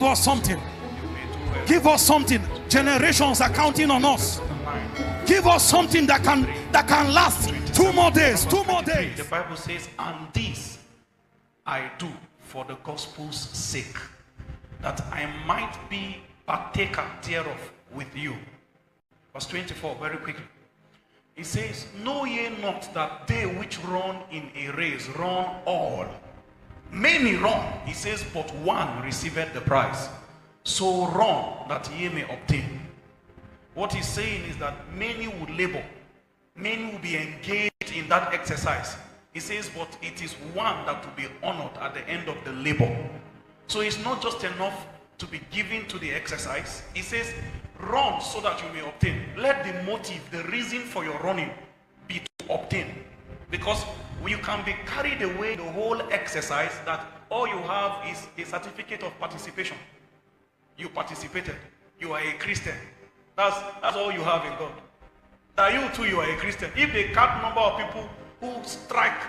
Give us something. Give us something. Generations are counting on us. Give us something that can last 2 more days. 2 more days. The Bible says, and this I do for the gospel's sake, that I might be partaker thereof with you. Verse 24, very quickly. It says, know ye not that they which run in a race run all? Many run, he says, but one receiveth the prize. So run that ye may obtain. What he's saying is that many would labor, many will be engaged in that exercise. He says, but it is one that will be honored at the end of the labor. So it's not just enough to be given to the exercise. He says, run so that you may obtain. Let the motive, the reason for your running be to obtain. Because you can be carried away the whole exercise that all you have is a certificate of participation. You participated. You are a Christian. That's all you have in God. That you too, you are a Christian. If they count number of people who strike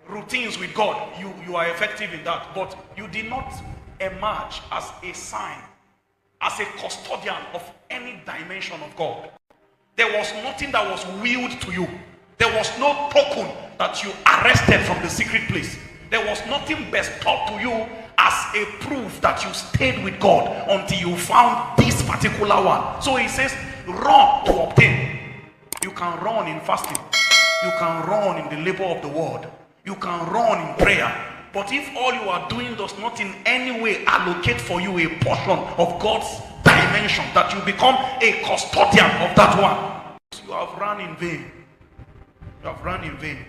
routines with God, you are effective in that. But you did not emerge as a sign, as a custodian of any dimension of God. There was nothing that was willed to you. There was no token that you arrested from the secret place. There was nothing bestowed to you as a proof that you stayed with God until you found this particular one. So he says, run to obtain. You can run in fasting. You can run in the labor of the word. You can run in prayer. But if all you are doing does not in any way allocate for you a portion of God's dimension, that you become a custodian of that one, you have run in vain. You have run in vain.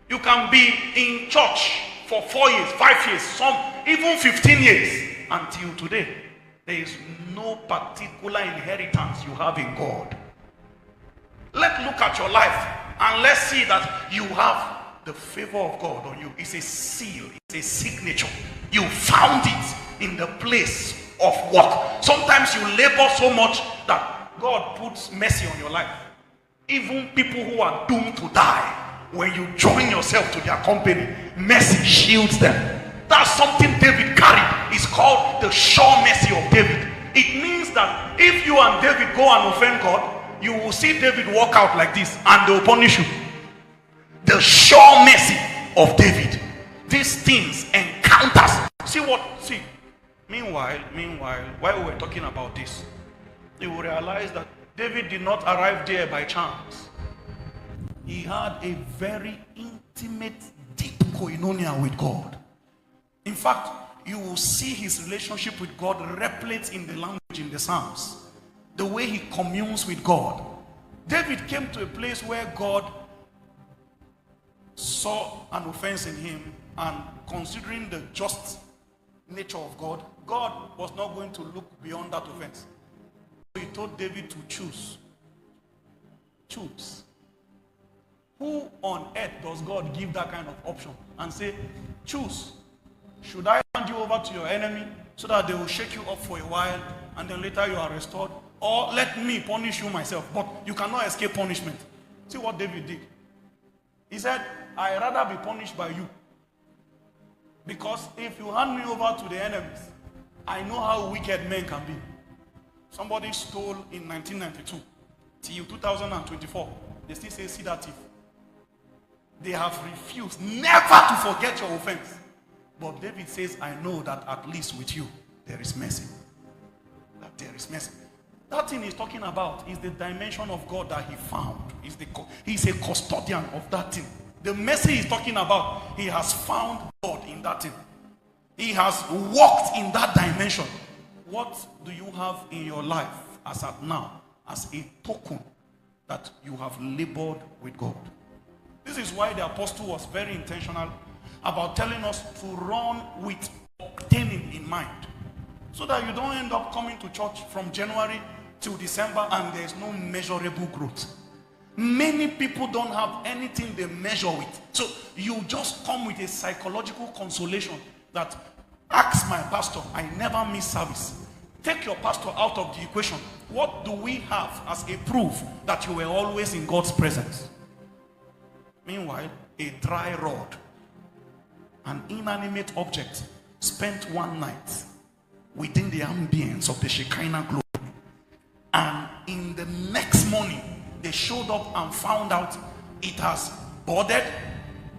You can be in church for 4 years, 5 years, some even 15 years. Until today, there is no particular inheritance you have in God. Let's look at your life and let's see that you have the favor of God on you. It's a seal, it's a signature. You found it in the place of work. Sometimes you labor so much that God puts mercy on your life. Even people who are doomed to die, when you join yourself to their company, mercy shields them. That's something David carried. It's called the sure mercy of David. It means that if you and David go and offend God, you will see David walk out like this and they will punish you. The sure mercy of David. These things, encounters. See. Meanwhile, while we were talking about this, you will realize that David did not arrive there by chance. He had a very intimate, deep koinonia with God. In fact, you will see his relationship with God replete in the language in the Psalms. The way he communes with God. David came to a place where God saw an offense in him, and considering the just nature of God, God was not going to look beyond that offense. So he told David to choose. Choose. Who on earth does God give that kind of option and say, choose? Should I hand you over to your enemy so that they will shake you up for a while and then later you are restored? Or let me punish you myself, but you cannot escape punishment. See what David did. He said, I'd rather be punished by you. Because if you hand me over to the enemies, I know how wicked men can be. Somebody stole in 1992 till 2024. They still say, see that thief. They have refused never to forget your offense. But David says, I know that at least with you, there is mercy. That there is mercy. That thing he's talking about is the dimension of God that he found. He's a custodian of that thing. The mercy he's talking about, he has found God in that thing. He has walked in that dimension. What do you have in your life as at now as a token that you have labored with God? This is why the apostle was very intentional about telling us to run with obtaining in mind, so that you don't end up coming to church from January till December and there's no measurable growth. Many people don't have anything they measure with. So you just come with a psychological consolation that, ask my pastor, I never miss service. Take your pastor out of the equation. What do we have as a proof that you were always in God's presence? Meanwhile, a dry rod, an inanimate object, spent one night within the ambience of the Shekinah glory. And in the next morning, they showed up and found out it has budded,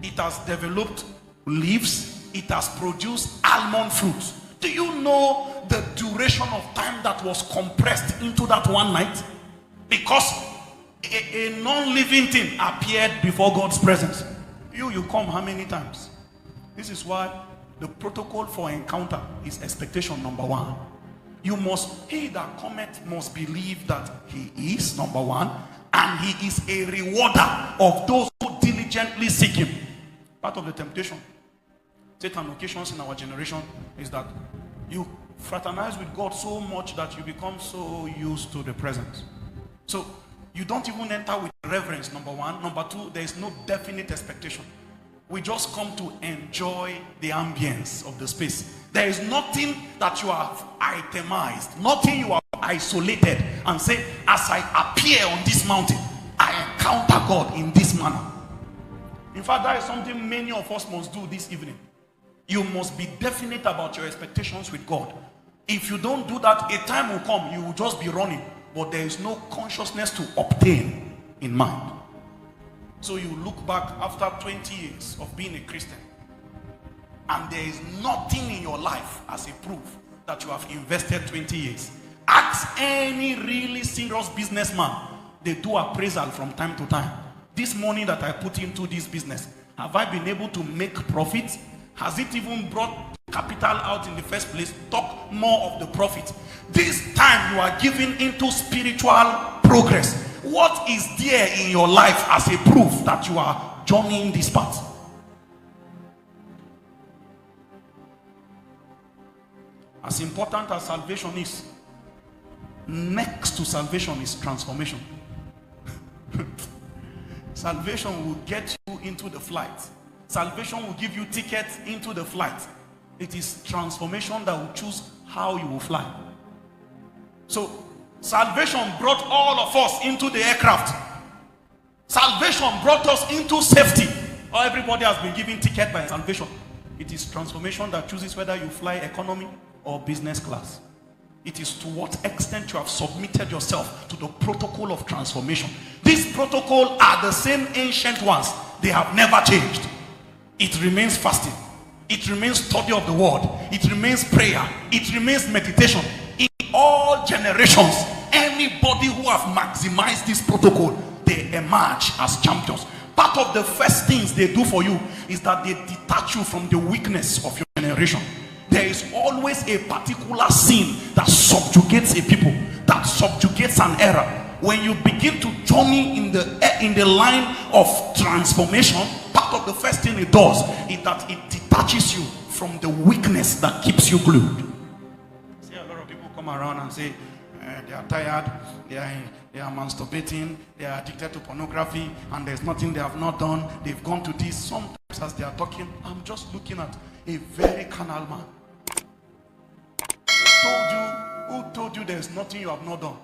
it has developed leaves, it has produced almond fruits. Do you know the duration of time that was compressed into that one night? Because a non-living thing appeared before God's presence. You come how many times? This is why the protocol for encounter is expectation number one. He that cometh must believe that he is, number one, and he is a rewarder of those who diligently seek him. Part of the temptation Satan occasions in our generation is that you fraternize with God so much that you become so used to the presence. So you don't even enter with reverence, number one. Number two, there is no definite expectation. We just come to enjoy the ambience of the space. There is nothing that you have itemized, nothing you have isolated and say, as I appear on this mountain, I encounter God in this manner. In fact, that is something many of us must do this evening. You must be definite about your expectations with God. If you don't do that, a time will come, you will just be running, but there is no consciousness to obtain in mind. So you look back after 20 years of being a Christian, and there is nothing in your life as a proof that you have invested 20 years. Ask any really serious businessman. They do appraisal from time to time. This money that I put into this business, have I been able to make profit? Has it even brought capital out in the first place? Talk more of the profit. This time you are giving into spiritual progress. What is there in your life as a proof that you are journeying this path? As important as salvation is, next to salvation is transformation. Salvation will get you into the flight. Salvation will give you tickets into the flight. It is transformation that will choose how you will fly. So salvation brought all of us into the aircraft. Salvation brought us into safety. Everybody has been given ticket by salvation. It is transformation that chooses whether you fly economy or business class. It is to what extent you have submitted yourself to the protocol of transformation. These protocols are the same ancient ones. They have never changed. It remains fasting. It remains study of the word. It remains prayer. It remains meditation. In all generations, anybody who have maximized this protocol, they emerge as champions. Part of the first things they do for you is that they detach you from the weakness of your generation. There is always a particular sin that subjugates a people, that subjugates an era. When you begin to journey in the line of transformation, part of the first thing it does is that it detaches you from the weakness that keeps you glued. See, a lot of people come around and say they are tired, they are masturbating, they are addicted to pornography, and there's nothing they have not done. They've gone to this. Sometimes as they are talking, I'm just looking at a very carnal man. Who told you there's nothing you have not done?